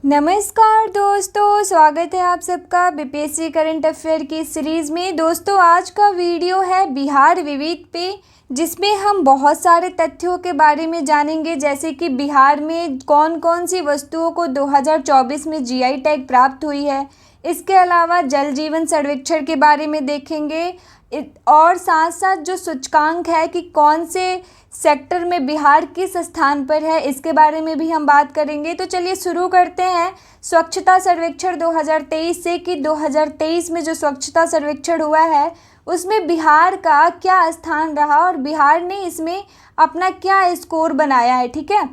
नमस्कार दोस्तों, स्वागत है आप सबका बीपीएससी करंट अफेयर की सीरीज़ में। दोस्तों, आज का वीडियो है बिहार विविध पे, जिसमें हम बहुत सारे तथ्यों के बारे में जानेंगे, जैसे कि बिहार में कौन कौन सी वस्तुओं को 2024 में जीआई टैग प्राप्त हुई है। इसके अलावा जल जीवन सर्वेक्षण के बारे में देखेंगे और साथ साथ जो सूचकांक है कि कौन से सेक्टर में बिहार किस स्थान पर है, इसके बारे में भी हम बात करेंगे। तो चलिए शुरू करते हैं स्वच्छता सर्वेक्षण 2023 से कि 2023 में जो स्वच्छता सर्वेक्षण हुआ है उसमें बिहार का क्या स्थान रहा और बिहार ने इसमें अपना क्या स्कोर बनाया है। ठीक है,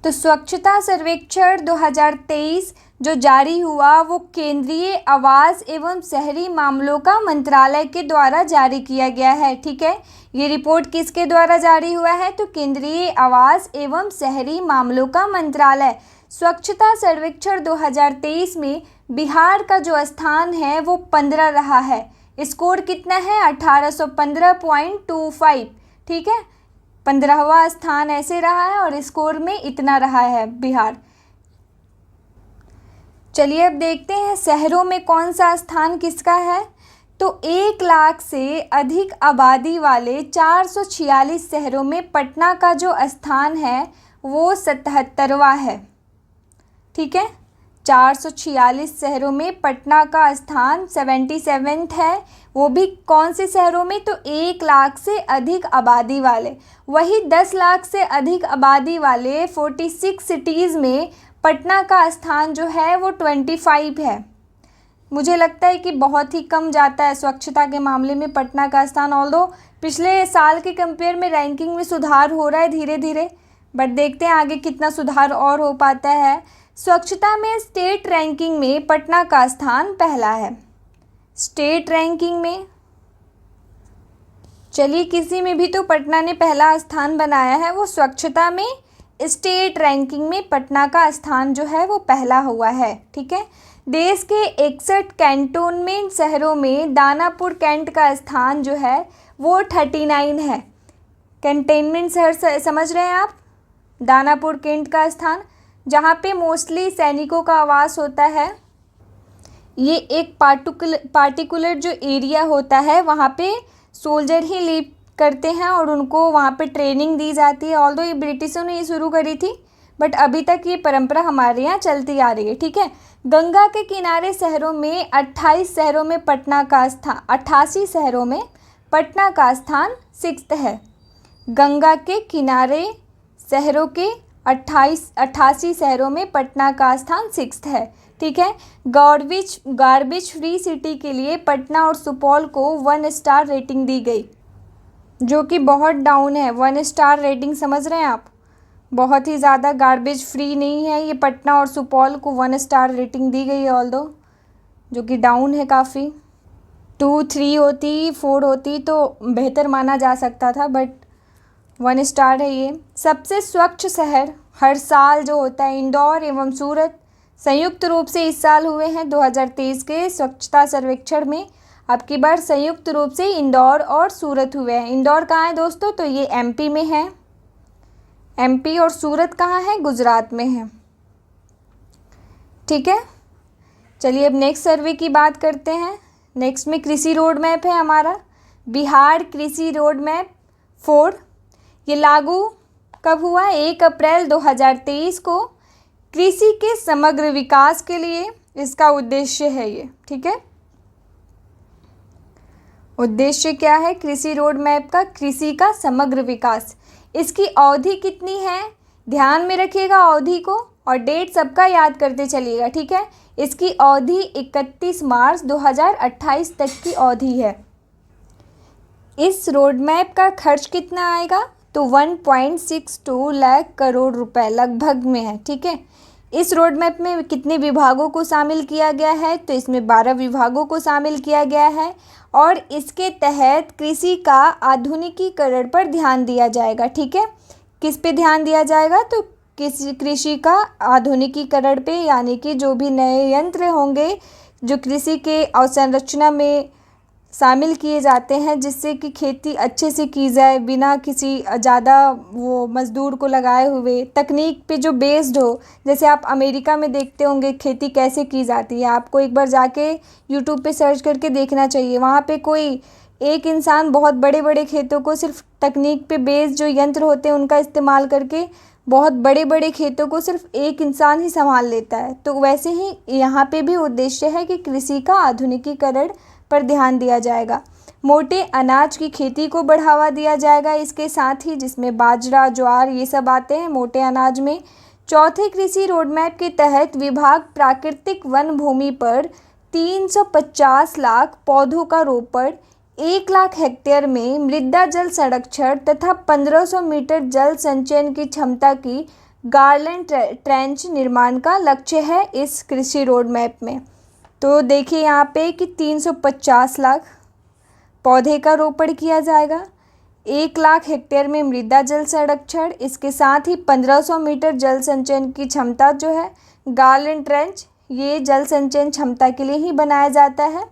तो स्वच्छता सर्वेक्षण 2023 जो जारी हुआ वो केंद्रीय आवास एवं शहरी मामलों का मंत्रालय के द्वारा जारी किया गया है। ठीक है, ये रिपोर्ट किसके द्वारा जारी हुआ है? तो केंद्रीय आवास एवं शहरी मामलों का मंत्रालय। स्वच्छता सर्वेक्षण 2023 में बिहार का जो स्थान है वो 15 रहा है। स्कोर कितना है? 1815.25। ठीक है, 15वां स्थान ऐसे रहा है और स्कोर में इतना रहा है बिहार। चलिए अब देखते हैं शहरों में कौन सा स्थान किसका है। तो 1 लाख से अधिक आबादी वाले 446 शहरों में पटना का जो स्थान है वो 77वां है। ठीक है, 446 शहरों में पटना का स्थान 77th है। वो भी कौन से शहरों में? तो 1 लाख से अधिक आबादी वाले। वही 10 लाख से अधिक आबादी वाले 46 सिटीज़ में पटना का स्थान जो है वो 25 है। मुझे लगता है कि बहुत ही कम जाता है स्वच्छता के मामले में पटना का स्थान। ऑल्दो पिछले साल के कंपेयर में रैंकिंग में सुधार हो रहा है धीरे धीरे, बट देखते हैं आगे कितना सुधार और हो पाता है। स्वच्छता में स्टेट रैंकिंग में पटना का स्थान पहला है। स्टेट रैंकिंग में चलिए किसी में भी तो पटना ने पहला स्थान बनाया है, वो स्वच्छता में स्टेट रैंकिंग में पटना का स्थान जो है वो पहला हुआ है। ठीक है, देश के 61 कैंटोनमेंट शहरों में दानापुर कैंट का स्थान जो है वो 39 है। कंटेनमेंट शहर समझ रहे हैं आप? दानापुर कैंट का स्थान जहाँ पे मोस्टली सैनिकों का आवास होता है। ये एक पार्टिकुलर जो एरिया होता है वहाँ पे सोल्जर ही लिव करते हैं और उनको वहाँ पे ट्रेनिंग दी जाती है। ऑल्दो ये ब्रिटिशों ने ये शुरू करी थी, बट अभी तक ये परंपरा हमारे यहाँ चलती आ रही है। ठीक है, गंगा के किनारे शहरों में 28 शहरों में पटना का स्थान 88 शहरों में पटना का स्थान 6th है। गंगा के किनारे शहरों के 88 शहरों में पटना का स्थान 6th है। ठीक है, गार्बेज फ्री सिटी के लिए पटना और सुपौल को 1 स्टार रेटिंग दी गई, जो कि बहुत डाउन है। 1 स्टार रेटिंग समझ रहे हैं आप? बहुत ही ज़्यादा गार्बेज फ्री नहीं है। ये पटना और सुपौल को 1 स्टार रेटिंग दी गई है, ऑल्दो जो कि डाउन है काफ़ी। 2, 3 होती, 4 होती तो बेहतर माना जा सकता था, बट 1 स्टार है ये। सबसे स्वच्छ शहर हर साल जो होता है इंदौर एवं सूरत संयुक्त रूप से इस साल हुए हैं 2023 के स्वच्छता सर्वेक्षण में। अब की बार संयुक्त रूप से इंदौर और सूरत हुए हैं। इंदौर कहाँ है दोस्तों? तो ये एमपी में है। एमपी और सूरत कहाँ है? गुजरात में है। ठीक है, चलिए अब नेक्स्ट सर्वे की बात करते हैं। नेक्स्ट में कृषि रोड मैप है हमारा, बिहार कृषि रोड मैप 4। ये लागू कब हुआ? 1 अप्रैल 2023 को। कृषि के समग्र विकास के लिए इसका उद्देश्य है ये। ठीक है, उद्देश्य क्या है कृषि रोड मैप का? कृषि का समग्र विकास। इसकी अवधि कितनी है? ध्यान में रखिएगा अवधि को, और डेट सबका याद करते चलिएगा। ठीक है, इसकी अवधि 31 मार्च 2028 तक की अवधि है। इस रोड मैप का खर्च कितना आएगा? तो 1.62 लाख करोड़ रुपए लगभग में है। ठीक है, इस रोड मैप में कितने विभागों को शामिल किया गया है? तो इसमें 12 विभागों को शामिल किया गया है और इसके तहत कृषि का आधुनिकीकरण पर ध्यान दिया जाएगा। ठीक है, किस पे ध्यान दिया जाएगा? तो कृषि का आधुनिकीकरण पे, यानी कि जो भी नए यंत्र होंगे जो कृषि के अवसंरचना में शामिल किए जाते हैं, जिससे कि खेती अच्छे से की जाए बिना किसी ज़्यादा वो मज़दूर को लगाए हुए, तकनीक पे जो बेस्ड हो। जैसे आप अमेरिका में देखते होंगे खेती कैसे की जाती है, आपको एक बार जाके यूट्यूब पे सर्च करके देखना चाहिए। वहाँ पे कोई एक इंसान बहुत बड़े बड़े खेतों को सिर्फ तकनीक पे बेस्ड जो यंत्र होते हैं उनका इस्तेमाल करके बहुत बड़े बड़े खेतों को सिर्फ एक इंसान ही संभाल लेता है। तो वैसे ही यहाँ पे भी उद्देश्य है कि कृषि का आधुनिकीकरण पर ध्यान दिया जाएगा। मोटे अनाज की खेती को बढ़ावा दिया जाएगा इसके साथ ही, जिसमें बाजरा, ज्वार ये सब आते हैं मोटे अनाज में। चौथे कृषि रोडमैप के तहत विभाग प्राकृतिक वन भूमि पर 350 लाख पौधों का रोपण, 1 लाख हेक्टेयर में मृदा जल संरक्षण तथा 1500 मीटर जल संचयन की क्षमता की गार्डन ट्रेंच निर्माण का लक्ष्य है इस कृषि रोडमैप में। तो देखिए यहाँ पे कि 350 लाख पौधे का रोपण किया जाएगा, 1 लाख हेक्टेयर में मृदा जल संरक्षण, इसके साथ ही 1500 मीटर जल संचयन की क्षमता जो है गार्डन ट्रेंच, ये जल संचयन क्षमता के लिए ही बनाया जाता है।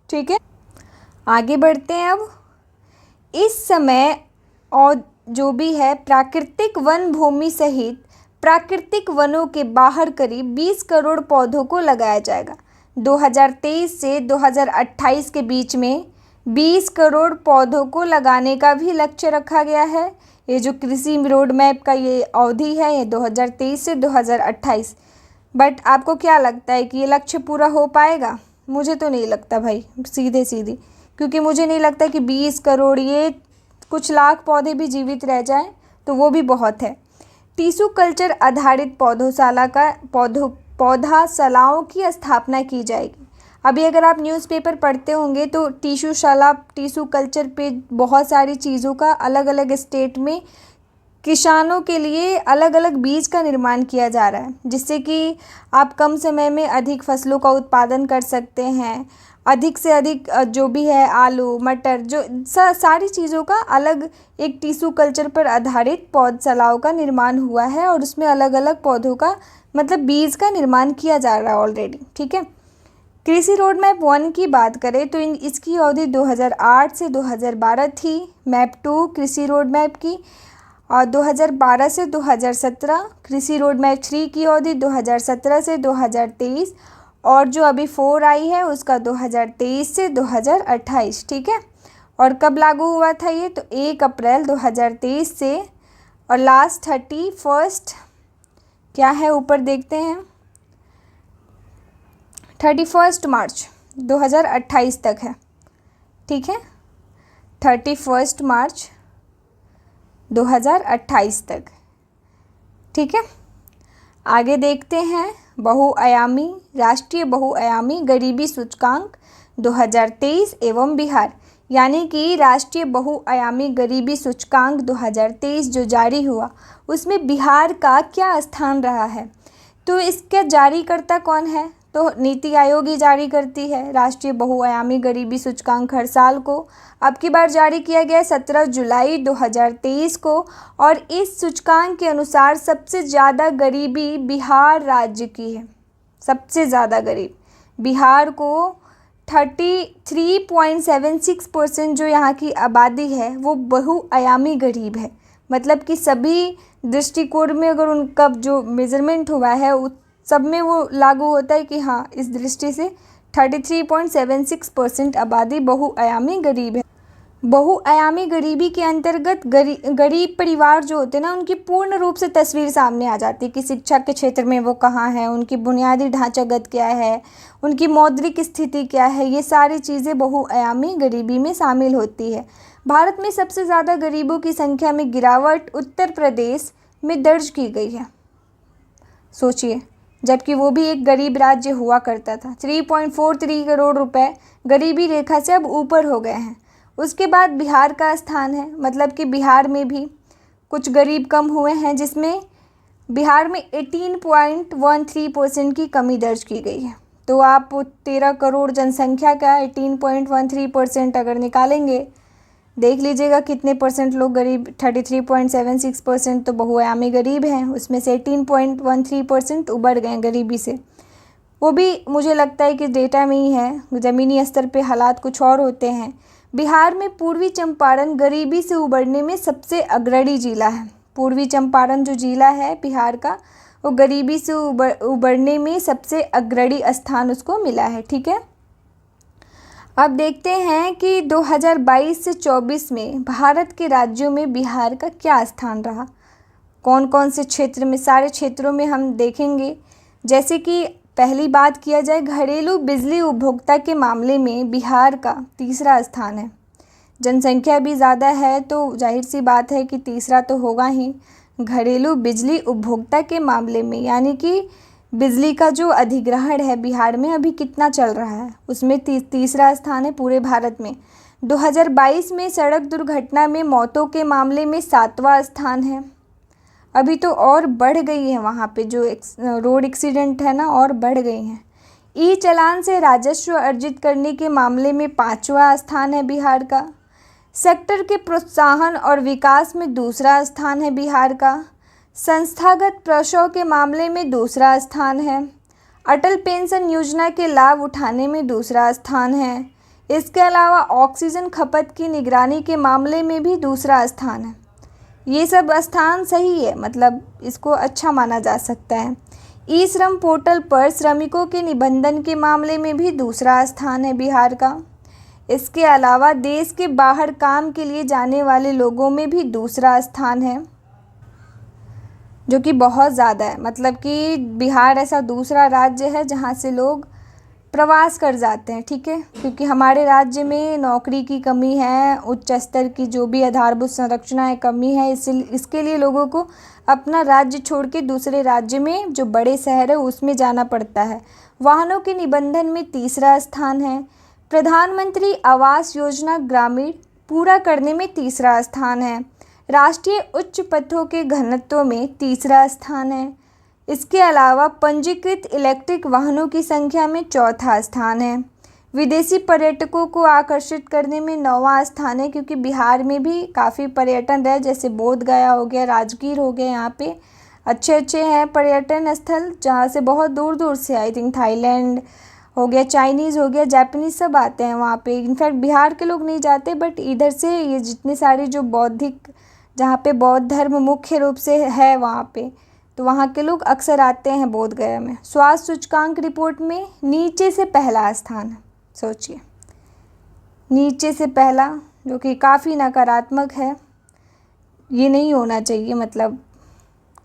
ठीक है, आगे बढ़ते हैं। अब इस समय और जो भी है प्राकृतिक वन भूमि सहित प्राकृतिक वनों के बाहर करीब 20 करोड़ पौधों को लगाया जाएगा। 2023 से 2028 के बीच में 20 करोड़ पौधों को लगाने का भी लक्ष्य रखा गया है। ये जो कृषि रोड मैप का ये अवधि है ये 2023 से 2028। बट आपको क्या लगता है कि ये लक्ष्य पूरा हो पाएगा? मुझे तो नहीं लगता भाई, सीधी क्योंकि मुझे नहीं लगता कि 20 करोड़, ये कुछ लाख पौधे भी जीवित रह जाएं तो वो भी बहुत है। टिश्यू कल्चर आधारित पौधाशालाओं की स्थापना की जाएगी। अभी अगर आप न्यूज़पेपर पढ़ते होंगे तो टिश्यू कल्चर पे बहुत सारी चीज़ों का अलग अलग स्टेट में किसानों के लिए अलग अलग बीज का निर्माण किया जा रहा है, जिससे कि आप कम समय में अधिक फसलों का उत्पादन कर सकते हैं। अधिक से अधिक जो भी है आलू, मटर, जो सारी चीज़ों का अलग एक टिश्यू कल्चर पर आधारित पौधशालाओं का निर्माण हुआ है और उसमें अलग अलग पौधों का मतलब बीज का निर्माण किया जा रहा है ऑलरेडी। ठीक है, कृषि रोड मैप 1 की बात करें तो इसकी अवधि 2008 से 2012 थी। मैप 2 कृषि रोड मैप की और 2012 से 2017। कृषि रोड मैप 3 की अवधि 2017 से 2023 और जो अभी 4 आई है उसका 2023 से 2028। ठीक है, और कब लागू हुआ था ये? तो 1 अप्रैल 2023 से और लास्ट 31 क्या है ऊपर देखते हैं, 31 मार्च 2028 तक है। ठीक है, 31 मार्च 2028 तक। ठीक है, आगे देखते हैं राष्ट्रीय बहुआयामी गरीबी सूचकांक 2023 एवं बिहार, यानी कि राष्ट्रीय बहुआयामी गरीबी सूचकांक 2023 जो जारी हुआ उसमें बिहार का क्या स्थान रहा है? तो इसका जारीकर्ता कौन है? तो नीति आयोग ही जारी करती है राष्ट्रीय बहुआयामी गरीबी सूचकांक हर साल को। अब की बार जारी किया गया 17 जुलाई 2023 को और इस सूचकांक के अनुसार सबसे ज़्यादा गरीबी बिहार राज्य की है। सबसे ज़्यादा गरीब बिहार को 33.76% जो यहाँ की आबादी है वो बहुआयामी गरीब है। मतलब कि सभी दृष्टिकोण में अगर उनका जो मेजरमेंट हुआ है सब में वो लागू होता है कि हाँ इस दृष्टि से 33.76% आबादी बहुआयामी गरीब है। बहुआयामी गरीबी के अंतर्गत गरीब परिवार जो होते हैं ना उनकी पूर्ण रूप से तस्वीर सामने आ जाती है कि शिक्षा के क्षेत्र में वो कहाँ है, उनकी बुनियादी ढांचागत क्या है, उनकी मौद्रिक स्थिति क्या है, ये सारी चीज़ें बहुआयामी गरीबी में शामिल होती है। भारत में सबसे ज़्यादा गरीबों की संख्या में गिरावट उत्तर प्रदेश में दर्ज की गई है। सोचिए, जबकि वो भी एक गरीब राज्य हुआ करता था। 3.43 करोड़ रुपए गरीबी रेखा से अब ऊपर हो गए हैं। उसके बाद बिहार का स्थान है, मतलब कि बिहार में भी कुछ गरीब कम हुए हैं, जिसमें बिहार में 18.13% की कमी दर्ज की गई है। तो आप 13 करोड़ जनसंख्या का 18.13% अगर निकालेंगे, देख लीजिएगा कितने परसेंट लोग गरीब, 33.76% तो बहुआयामी गरीब हैं, उसमें से 18.13% उबर गए गरीबी से। वो भी मुझे लगता है कि डेटा में ही है, ज़मीनी स्तर पे हालात कुछ और होते हैं। बिहार में पूर्वी चंपारण गरीबी से उबरने में सबसे अग्रणी जिला है। पूर्वी चंपारण जो जिला है बिहार का, वो गरीबी से उबरने में सबसे अग्रणी स्थान उसको मिला है। ठीक है, अब देखते हैं कि 2022 से 24 में भारत के राज्यों में बिहार का क्या स्थान रहा। कौन कौन से क्षेत्र में, सारे क्षेत्रों में हम देखेंगे। जैसे कि पहली बात किया जाए, घरेलू बिजली उपभोक्ता के मामले में बिहार का तीसरा स्थान है। जनसंख्या भी ज़्यादा है तो जाहिर सी बात है कि तीसरा तो होगा ही। घरेलू बिजली उपभोक्ता के मामले में, यानी कि बिजली का जो अधिग्रहण है बिहार में अभी कितना चल रहा है, उसमें तीसरा स्थान है पूरे भारत में। 2022 में सड़क दुर्घटना में मौतों के मामले में 7वां स्थान है। अभी तो और बढ़ गई है वहाँ पे जो रोड एक्सीडेंट है ना, और बढ़ गई हैं। ई चालान से राजस्व अर्जित करने के मामले में 5वां स्थान है बिहार का। सेक्टर के प्रोत्साहन और विकास में दूसरा स्थान है बिहार का। संस्थागत प्रसव के मामले में दूसरा स्थान है। अटल पेंशन योजना के लाभ उठाने में दूसरा स्थान है। इसके अलावा ऑक्सीजन खपत की निगरानी के मामले में भी दूसरा स्थान है। ये सब स्थान सही है, मतलब इसको अच्छा माना जा सकता है। ई श्रम पोर्टल पर श्रमिकों के निबंधन के मामले में भी दूसरा स्थान है बिहार का। इसके अलावा देश के बाहर काम के लिए जाने वाले लोगों में भी दूसरा स्थान है, जो कि बहुत ज़्यादा है। मतलब कि बिहार ऐसा दूसरा राज्य है जहाँ से लोग प्रवास कर जाते हैं। ठीक है, क्योंकि हमारे राज्य में नौकरी की कमी है, उच्च स्तर की जो भी आधारभूत संरचना है कमी है, इसके लिए लोगों को अपना राज्य छोड़ के दूसरे राज्य में जो बड़े शहर है उसमें जाना पड़ता है। वाहनों के निबंधन में तीसरा स्थान है। प्रधानमंत्री आवास योजना ग्रामीण पूरा करने में तीसरा स्थान है। राष्ट्रीय उच्च पथों के घनत्व में तीसरा स्थान है। इसके अलावा पंजीकृत इलेक्ट्रिक वाहनों की संख्या में चौथा स्थान है। विदेशी पर्यटकों को आकर्षित करने में 9वां स्थान है, क्योंकि बिहार में भी काफ़ी पर्यटन है, जैसे बोध गया हो गया, राजगीर हो गया, यहाँ पे अच्छे अच्छे हैं पर्यटन स्थल जहाँ से बहुत दूर दूर से, आई थिंक थाईलैंड हो गया, चाइनीज़ हो गया, जापानीज़ सब आते हैं वहाँ पे। इनफैक्ट बिहार के लोग नहीं जाते, बट इधर से ये जितने सारे जो बौद्धिक, जहाँ पे बौद्ध धर्म मुख्य रूप से है वहाँ पे, तो वहाँ के लोग अक्सर आते हैं बोध गया में। स्वास्थ्य सूचकांक रिपोर्ट में नीचे से पहला स्थान है। सोचिए, नीचे से पहला, जो कि काफ़ी नकारात्मक है। ये नहीं होना चाहिए, मतलब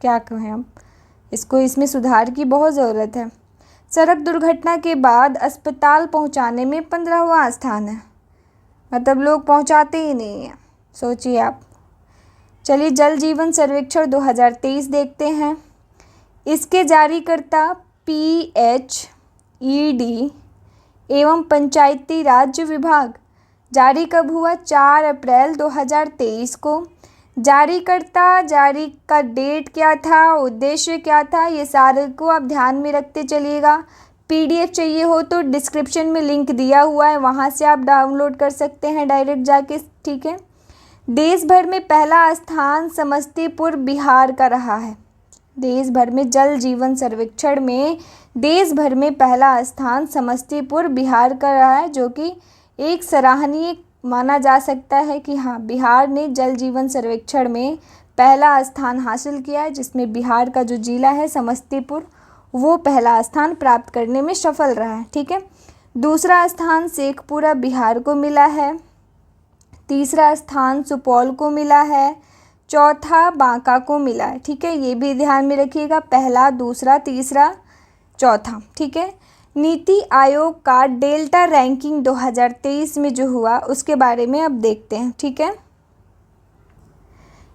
क्या कहें हम, इसमें सुधार की बहुत ज़रूरत है। सड़क दुर्घटना के बाद अस्पताल पहुँचाने में 15वां स्थान है। मतलब लोग पहुँचाते ही नहीं हैं, सोचिए आप। चलिए जल जीवन सर्वेक्षण 2023 देखते हैं। इसके जारीकर्ता PHED एवं पंचायती राज विभाग। जारी कब हुआ? 4 अप्रैल 2023 को। जारीकर्ता, जारी का डेट क्या था, उद्देश्य क्या था, ये सारे को आप ध्यान में रखते चलिएगा। PDF चाहिए हो तो डिस्क्रिप्शन में लिंक दिया हुआ है, वहाँ से आप डाउनलोड कर सकते हैं डायरेक्ट जाके। ठीक है। देश भर में पहला स्थान समस्तीपुर बिहार का रहा है। देश भर में जल जीवन सर्वेक्षण में देश भर में पहला स्थान समस्तीपुर बिहार का रहा है, जो कि एक सराहनीय माना जा सकता है कि हाँ, बिहार ने जल जीवन सर्वेक्षण में पहला स्थान हासिल किया है, जिसमें बिहार का जो जिला है समस्तीपुर, वो पहला स्थान प्राप्त करने में सफल रहा है। ठीक है। दूसरा स्थान शेखपुरा बिहार को मिला है। तीसरा स्थान सुपौल को मिला है। चौथा बांका को मिला है। ठीक है, ये भी ध्यान में रखिएगा, पहला, दूसरा, तीसरा, चौथा। ठीक है। नीति आयोग का डेल्टा रैंकिंग 2023 में जो हुआ उसके बारे में अब देखते हैं। ठीक है।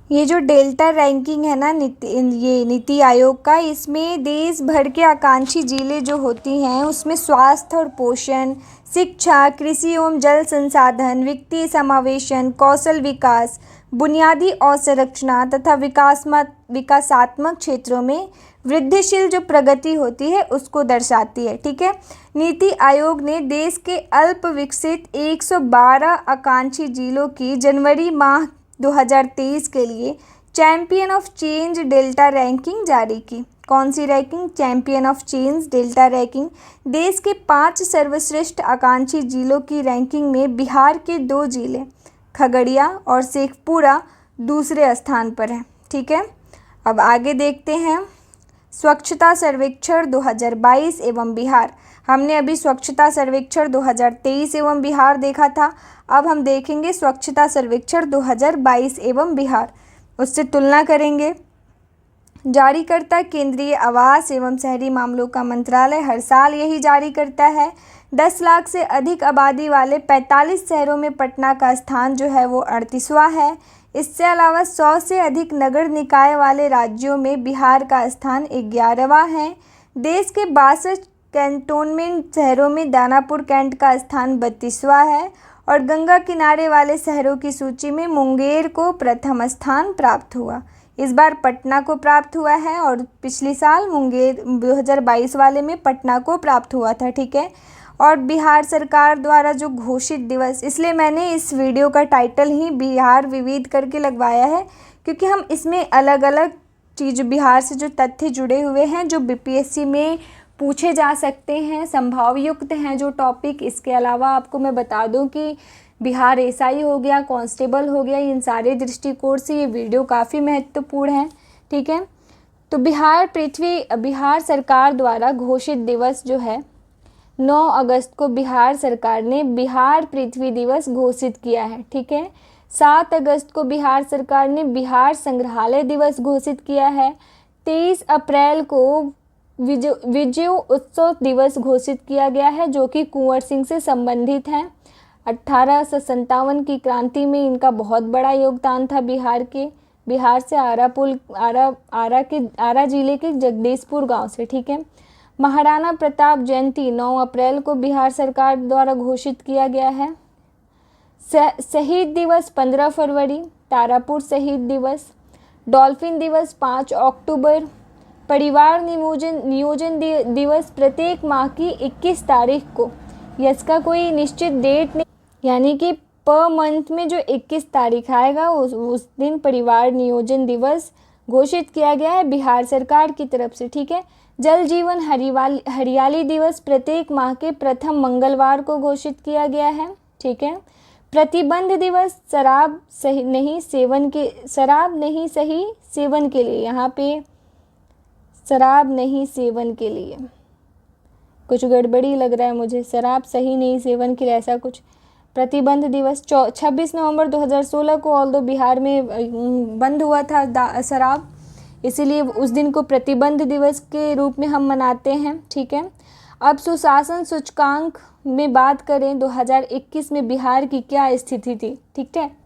ये जो डेल्टा रैंकिंग है ना, ये नीति आयोग का, इसमें देश भर के आकांक्षी जिले जो होती हैं उसमें स्वास्थ्य और पोषण, शिक्षा, कृषि एवं जल संसाधन, वित्तीय समावेशन, कौशल विकास, बुनियादी अवसंरचना तथा विकासात्मक क्षेत्रों में वृद्धिशील जो प्रगति होती है उसको दर्शाती है। ठीक है। नीति आयोग ने देश के अल्प विकसित 112 आकांक्षी जिलों की जनवरी माह 2023 के लिए champion of change delta ranking जारी की। कौन सी ranking? Champion of change delta ranking. देश के 5 सर्वश्रेष्ठ आकांक्षी जिलों की रैंकिंग में बिहार के 2 जिले खगड़िया और शेखपुरा दूसरे स्थान पर हैं। ठीक है, अब आगे देखते हैं स्वच्छता सर्वेक्षण 2022 एवं बिहार। हमने अभी स्वच्छता सर्वेक्षण 2023 एवं बिहार देखा था, अब हम देखेंगे स्वच्छता सर्वेक्षण 2022 एवं बिहार, उससे तुलना करेंगे। जारीकर्ता केंद्रीय आवास एवं शहरी मामलों का मंत्रालय हर साल यही जारी करता है। 10 लाख से अधिक आबादी वाले 45 शहरों में पटना का स्थान जो है वो 38वां है। इसके अलावा 100 से अधिक नगर निकाय वाले राज्यों में बिहार का स्थान 11वां है। देश के 62 कैंटोनमेंट शहरों में दानापुर कैंट का स्थान 32वां है और गंगा किनारे वाले शहरों की सूची में मुंगेर को प्रथम स्थान प्राप्त हुआ। इस बार पटना को प्राप्त हुआ है और पिछले साल मुंगेर 2022 वाले में पटना को प्राप्त हुआ था। ठीक है, और बिहार सरकार द्वारा जो घोषित दिवस, इसलिए मैंने इस वीडियो का टाइटल ही बिहार विविध करके लगवाया है, क्योंकि हम इसमें अलग अलग चीज़ बिहार से जो तथ्य जुड़े हुए हैं जो बीपीएससी में पूछे जा सकते हैं, संभाव युक्त हैं जो टॉपिक। इसके अलावा आपको मैं बता दूं कि बिहार एसआई हो गया, कांस्टेबल हो गया, इन सारे दृष्टिकोण से ये वीडियो काफ़ी महत्वपूर्ण है। ठीक है, तो बिहार सरकार द्वारा घोषित दिवस जो है 9 अगस्त को बिहार सरकार ने बिहार पृथ्वी दिवस घोषित किया है। ठीक है, 7 अगस्त को बिहार सरकार ने बिहार संग्रहालय दिवस घोषित किया है। 23 अप्रैल को विजय उत्सव दिवस घोषित किया गया है जो कि कुंवर सिंह से संबंधित हैं। 1857 की क्रांति में इनका बहुत बड़ा योगदान था। बिहार से आरा जिले के जगदीशपुर गांव से। ठीक है, महाराणा प्रताप जयंती 9 अप्रैल को बिहार सरकार द्वारा घोषित किया गया है। शहीद दिवस 15 फरवरी, तारापुर शहीद दिवस। डॉल्फिन दिवस 5 अक्टूबर। परिवार नियोजन दिवस प्रत्येक माह की 21 तारीख को, इसका कोई निश्चित डेट नहीं, यानी कि पर मंथ में जो 21 तारीख आएगा उस दिन परिवार नियोजन दिवस घोषित किया गया है बिहार सरकार की तरफ से। ठीक है, जल जीवन हरियाली दिवस प्रत्येक माह के प्रथम मंगलवार को घोषित किया गया है। ठीक है, प्रतिबंध दिवस शराब नहीं सही सेवन के लिए, यहाँ पे शराब नहीं सेवन के लिए कुछ गड़बड़ी लग रहा है मुझे, शराब सही नहीं सेवन के लिए ऐसा कुछ। प्रतिबंध दिवस 26 नवंबर 2016 को, ऑल्दो बिहार में बंद हुआ था शराब, इसीलिए उस दिन को प्रतिबंध दिवस के रूप में हम मनाते हैं। ठीक है, अब सुशासन सूचकांक में बात करें 2021 में बिहार की क्या स्थिति थी। ठीक है,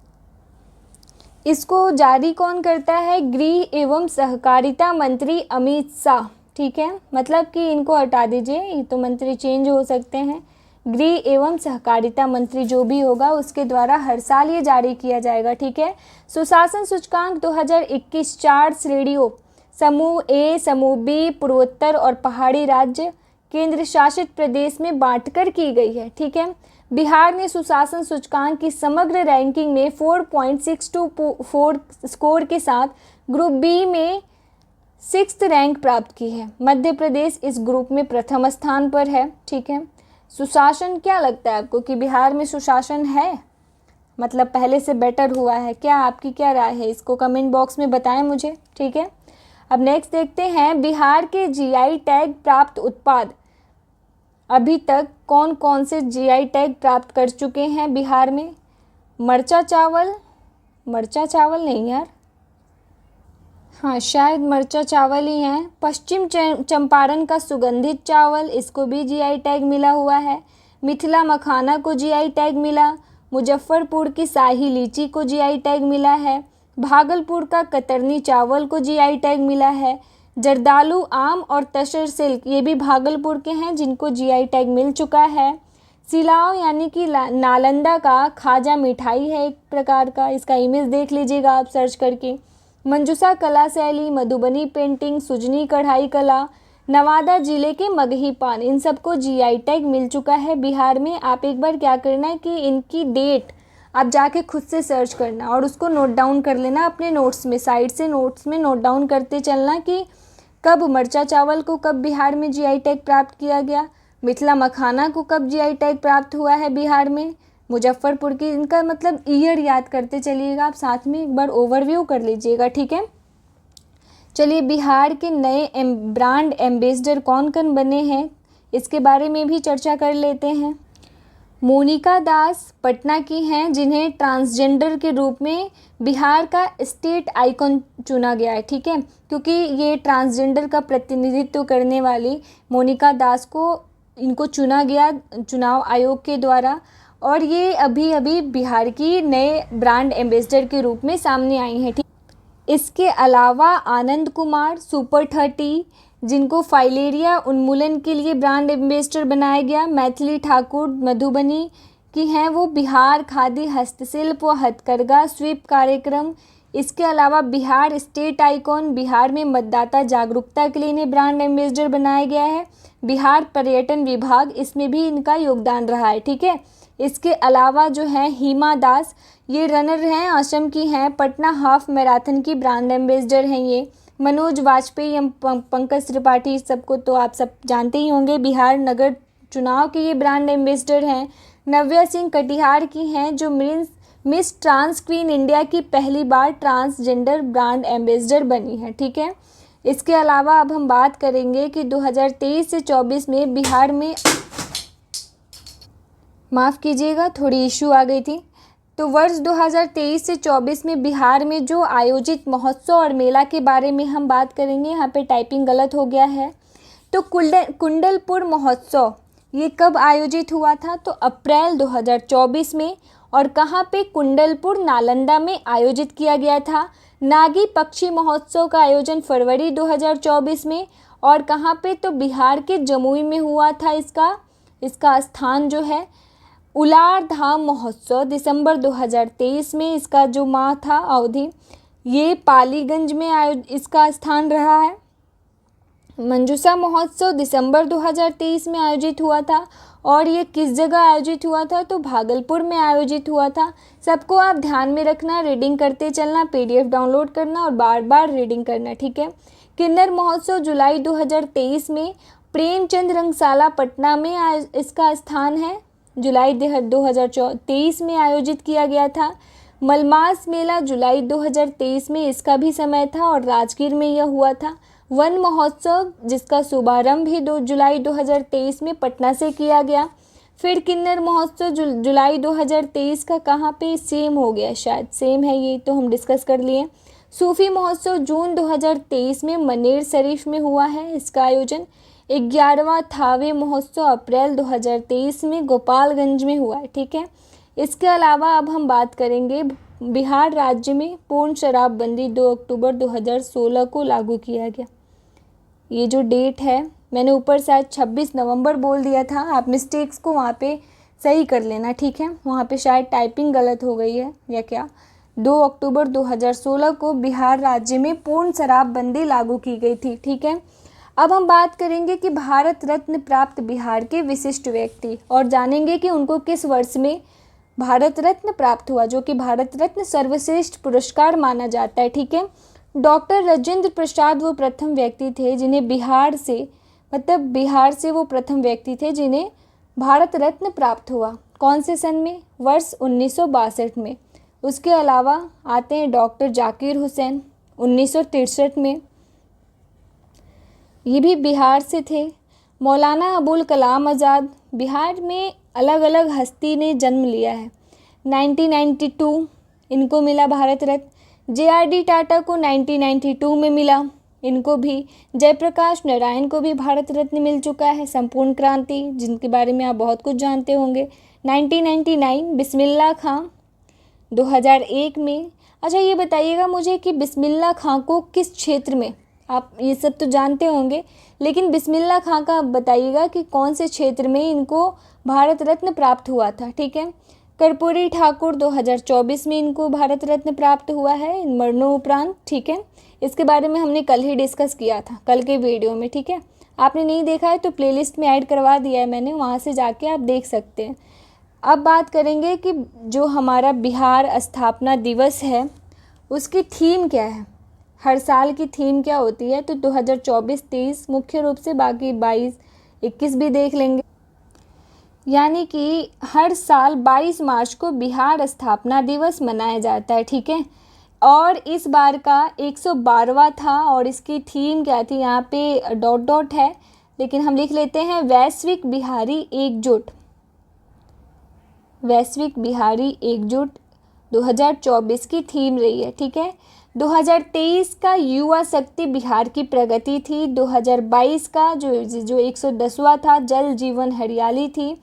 इसको जारी कौन करता है? गृह एवं सहकारिता मंत्री अमित शाह। ठीक है, मतलब कि इनको हटा दीजिए, ये तो मंत्री चेंज हो सकते हैं। गृह एवं सहकारिता मंत्री जो भी होगा उसके द्वारा हर साल ये जारी किया जाएगा। ठीक है, सुशासन सूचकांक 2021 4 श्रेणियों समूह ए, समूह बी, पूर्वोत्तर और पहाड़ी राज्य केंद्र शासित प्रदेश में बांटकर की गई है। ठीक है, बिहार ने सुशासन सूचकांक की समग्र रैंकिंग में 4.624 स्कोर के साथ ग्रुप बी में 6th रैंक प्राप्त की है। मध्य प्रदेश इस ग्रुप में प्रथम स्थान पर है। ठीक है, सुशासन क्या लगता है आपको कि बिहार में सुशासन है, मतलब पहले से बेटर हुआ है क्या? आपकी क्या राय है, इसको कमेंट बॉक्स में बताएं मुझे। ठीक है, अब नेक्स्ट देखते हैं बिहार के जीआई टैग प्राप्त उत्पाद। अभी तक कौन कौन से जीआई टैग प्राप्त कर चुके हैं बिहार में? मरचा चावल नहीं यार, हाँ शायद मरचा चावल ही है। पश्चिम चंपारण का सुगंधित चावल, इसको भी जीआई टैग मिला हुआ है। मिथिला मखाना को जीआई टैग मिला। मुजफ्फरपुर की शाही लीची को जीआई टैग मिला है। भागलपुर का कतरनी चावल को जीआई टैग मिला है। जर्दालू आम और तसर सिल्क, ये भी भागलपुर के हैं जिनको जीआई टैग मिल चुका है। सिलाव यानी कि नालंदा का खाजा मिठाई है एक प्रकार का, इसका इमेज देख लीजिएगा आप सर्च करके। मंजूसा कला शैली, मधुबनी पेंटिंग, सुजनी कढ़ाई कला, नवादा जिले के मगही पान, इन सबको जीआई टैग मिल चुका है बिहार में। आप एक बार क्या करना है कि इनकी डेट आप जाके खुद से सर्च करना और उसको नोट डाउन कर लेना अपने नोट्स में, साइड से नोट्स में नोट डाउन करते चलना कि कब मरचा चावल को कब बिहार में जीआई टैग प्राप्त किया गया? मिथिला मखाना को कब जीआई टैग प्राप्त हुआ है बिहार में? मुजफ्फरपुर की, इनका मतलब ईयर याद करते चलिएगा आप, साथ में एक बार ओवरव्यू कर लीजिएगा, ठीक है। चलिए, बिहार के नए ब्रांड एम्बेसडर कौन कौन बने हैं इसके बारे में भी चर्चा कर लेते हैं। मोनिका दास पटना की हैं, जिन्हें ट्रांसजेंडर के रूप में बिहार का स्टेट आइकॉन चुना गया है, ठीक है, क्योंकि ये ट्रांसजेंडर का प्रतिनिधित्व करने वाली मोनिका दास को इनको चुना गया चुनाव आयोग के द्वारा, और ये अभी अभी बिहार की नए ब्रांड एम्बेसडर के रूप में सामने आई हैं, ठीक। इसके अलावा आनंद कुमार सुपर 30, जिनको फाइलेरिया उन्मूलन के लिए ब्रांड एम्बेसडर बनाया गया। मैथिली ठाकुर मधुबनी की हैं, वो बिहार खादी हस्तशिल्प व हथकरघा स्वीप कार्यक्रम। इसके अलावा बिहार स्टेट आइकॉन, बिहार में मतदाता जागरूकता के लिए इन्हें ब्रांड एम्बेसडर बनाया गया है। बिहार पर्यटन विभाग, इसमें भी इनका योगदान रहा है, ठीक है। इसके अलावा जो है हिमा दास, ये रनर हैं, असम की हैं, पटना हाफ मैराथन की ब्रांड एम्बेसडर हैं ये। मनोज वाजपेयी एवं पंकज त्रिपाठी, सबको तो आप सब जानते ही होंगे, बिहार नगर चुनाव के ये ब्रांड एम्बेसडर हैं। नव्या सिंह कटिहार की हैं, जो मिस ट्रांस क्वीन इंडिया की पहली बार ट्रांसजेंडर ब्रांड एम्बेसडर बनी है, ठीक है। इसके अलावा अब हम बात करेंगे कि 2023 से 24 में बिहार में, माफ़ कीजिएगा थोड़ी इशू आ गई थी, तो वर्ष 2023 से 24 में बिहार में जो आयोजित महोत्सव और मेला के बारे में हम बात करेंगे। यहाँ पे टाइपिंग गलत हो गया है। तो कुंडलपुर महोत्सव ये कब आयोजित हुआ था? तो अप्रैल 2024 में। और कहाँ पे? कुंडलपुर नालंदा में आयोजित किया गया था। नागी पक्षी महोत्सव का आयोजन फरवरी 2024 में। और कहाँ पे? तो बिहार के जमुई में हुआ था। इसका स्थान जो है उलार धाम महोत्सव दिसंबर 2023 में, इसका जो माह था अवधि, ये पालीगंज में इसका स्थान रहा है। मंजूषा महोत्सव दिसंबर 2023 में आयोजित हुआ था। और ये किस जगह आयोजित हुआ था? तो भागलपुर में आयोजित हुआ था। सबको आप ध्यान में रखना, रीडिंग करते चलना, पीडीएफ डाउनलोड करना और बार बार रीडिंग करना, ठीक है। किन्नर महोत्सव जुलाई 2023 में प्रेमचंद रंगशाला पटना में इसका स्थान है, जुलाई 2023 में आयोजित किया गया था। मलमास मेला जुलाई 2023 में इसका भी समय था और राजगीर में यह हुआ था। वन महोत्सव जिसका शुभारंभ ही जुलाई 2023 में पटना से किया गया। फिर किन्नर महोत्सव जुलाई 2023 का कहाँ पे? सेम हो गया, शायद सेम है, ये तो हम डिस्कस कर लिए। सूफी महोत्सव जून 2023 में मनेर शरीफ में हुआ है, इसका आयोजन। 11वां थावे महोत्सव अप्रैल 2023 में गोपालगंज में हुआ है, ठीक है। इसके अलावा अब हम बात करेंगे बिहार राज्य में पूर्ण शराबबंदी 2 अक्टूबर 2016 को लागू किया गया। ये जो डेट है, मैंने ऊपर शायद 26 नवंबर बोल दिया था, आप मिस्टेक्स को वहाँ पे सही कर लेना, ठीक है। वहाँ पे शायद टाइपिंग गलत हो गई है या क्या। 2 अक्टूबर 2016 को बिहार राज्य में पूर्ण शराबबंदी लागू की गई थी, ठीक है। अब हम बात करेंगे कि भारत रत्न प्राप्त बिहार के विशिष्ट व्यक्ति, और जानेंगे कि उनको किस वर्ष में भारत रत्न प्राप्त हुआ, जो कि भारत रत्न सर्वश्रेष्ठ पुरस्कार माना जाता है, ठीक है। डॉक्टर राजेंद्र प्रसाद वो प्रथम व्यक्ति थे जिन्हें बिहार से वो प्रथम व्यक्ति थे जिन्हें भारत रत्न प्राप्त हुआ। कौन से सन में? वर्ष 1962 में। उसके अलावा आते हैं डॉक्टर जाकिर हुसैन 1963 में, ये भी बिहार से थे। मौलाना अबुल कलाम आज़ाद, बिहार में अलग अलग हस्ती ने जन्म लिया है। 1992 इनको मिला भारत रत्न। JRD टाटा को 1992 में मिला, इनको भी। जयप्रकाश नारायण को भी भारत रत्न मिल चुका है। संपूर्ण क्रांति, जिनके बारे में आप बहुत कुछ जानते होंगे, 1999। बिस्मिल्ला खां 2001 में। अच्छा, ये बताइएगा मुझे कि बिस्मिल्ला खां को किस क्षेत्र में, आप ये सब तो जानते होंगे, लेकिन बिस्मिल्ला खां का बताइएगा कि कौन से क्षेत्र में इनको भारत रत्न प्राप्त हुआ था, ठीक है। कर्पूरी ठाकुर 2024 में इनको भारत रत्न प्राप्त हुआ है, मरणों उपरांत, ठीक है। इसके बारे में हमने कल ही डिस्कस किया था, कल के वीडियो में, ठीक है। आपने नहीं देखा है तो प्लेलिस्ट में ऐड करवा दिया है मैंने, वहाँ से जाके आप देख सकते हैं। अब बात करेंगे कि जो हमारा बिहार स्थापना दिवस है उसकी थीम क्या है। हर साल की थीम क्या होती है, तो 2024-23 मुख्य रूप से, बाकी 22-21 भी देख लेंगे। यानी कि हर साल 22 मार्च को बिहार स्थापना दिवस मनाया जाता है, ठीक है। और इस बार का 112वां था और इसकी थीम क्या थी, यहाँ पे डॉट डॉट है लेकिन हम लिख लेते हैं वैश्विक बिहारी एकजुट। वैश्विक बिहारी एकजुट 2024 की थीम रही है, ठीक है। 2023 का युवा शक्ति बिहार की प्रगति थी। 2022 का जो 110वां था जल जीवन हरियाली थी।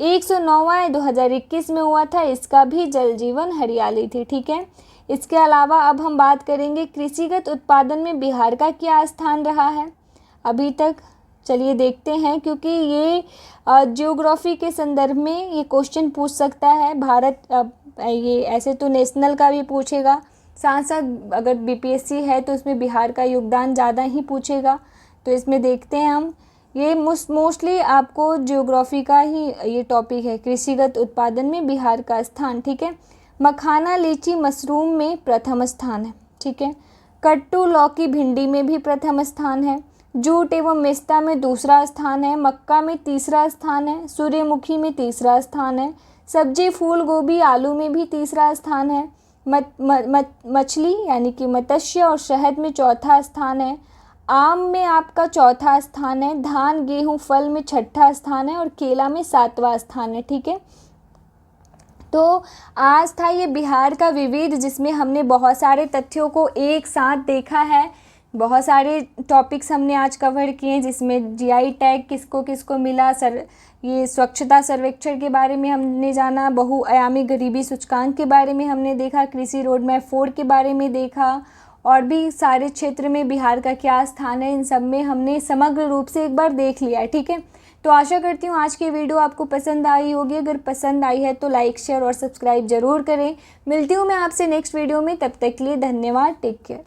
109वां 2021 में हुआ था, इसका भी जल जीवन हरियाली थी, ठीक है। इसके अलावा अब हम बात करेंगे कृषिगत उत्पादन में बिहार का क्या स्थान रहा है अभी तक। चलिए देखते हैं, क्योंकि ये जियोग्राफी के संदर्भ में ये क्वेश्चन पूछ सकता है। भारत ये ऐसे तो नेशनल का भी पूछेगा, साथ साथ अगर बीपीएससी है तो इसमें बिहार का योगदान ज़्यादा ही पूछेगा। तो इसमें देखते हैं हम, ये मोस्टली आपको जियोग्राफी का ही ये टॉपिक है, कृषिगत उत्पादन में बिहार का स्थान, ठीक है। मखाना, लीची, मशरूम में प्रथम स्थान है, ठीक है। कट्टू, लौकी, भिंडी में भी प्रथम स्थान है। जूट एवं मेस्ता में दूसरा स्थान है। मक्का में तीसरा स्थान है। सूर्यमुखी में तीसरा स्थान है। सब्जी, फूल गोभी, आलू में भी तीसरा स्थान है। मछली यानी कि मत्स्य और शहद में चौथा स्थान है। आम में आपका चौथा स्थान है। धान, गेहूं, फल में छठा स्थान है और केला में 7वां स्थान है, ठीक है। तो आज था ये बिहार का विविध, जिसमें हमने बहुत सारे तथ्यों को एक साथ देखा है। बहुत सारे टॉपिक्स हमने आज कवर किए, जिसमें जीआई टैग किसको किसको मिला, ये स्वच्छता सर्वेक्षण के बारे में हमने जाना, बहुआयामी गरीबी सूचकांक के बारे में हमने देखा, कृषि रोड मैप 4 के बारे में देखा, और भी सारे क्षेत्र में बिहार का क्या स्थान है, इन सब में हमने समग्र रूप से एक बार देख लिया है, ठीक है। तो आशा करती हूँ आज की वीडियो आपको पसंद आई होगी। अगर पसंद आई है तो लाइक, शेयर और सब्सक्राइब जरूर करें। मिलती हूँ मैं आपसे नेक्स्ट वीडियो में, तब तक के लिए धन्यवाद। Take care.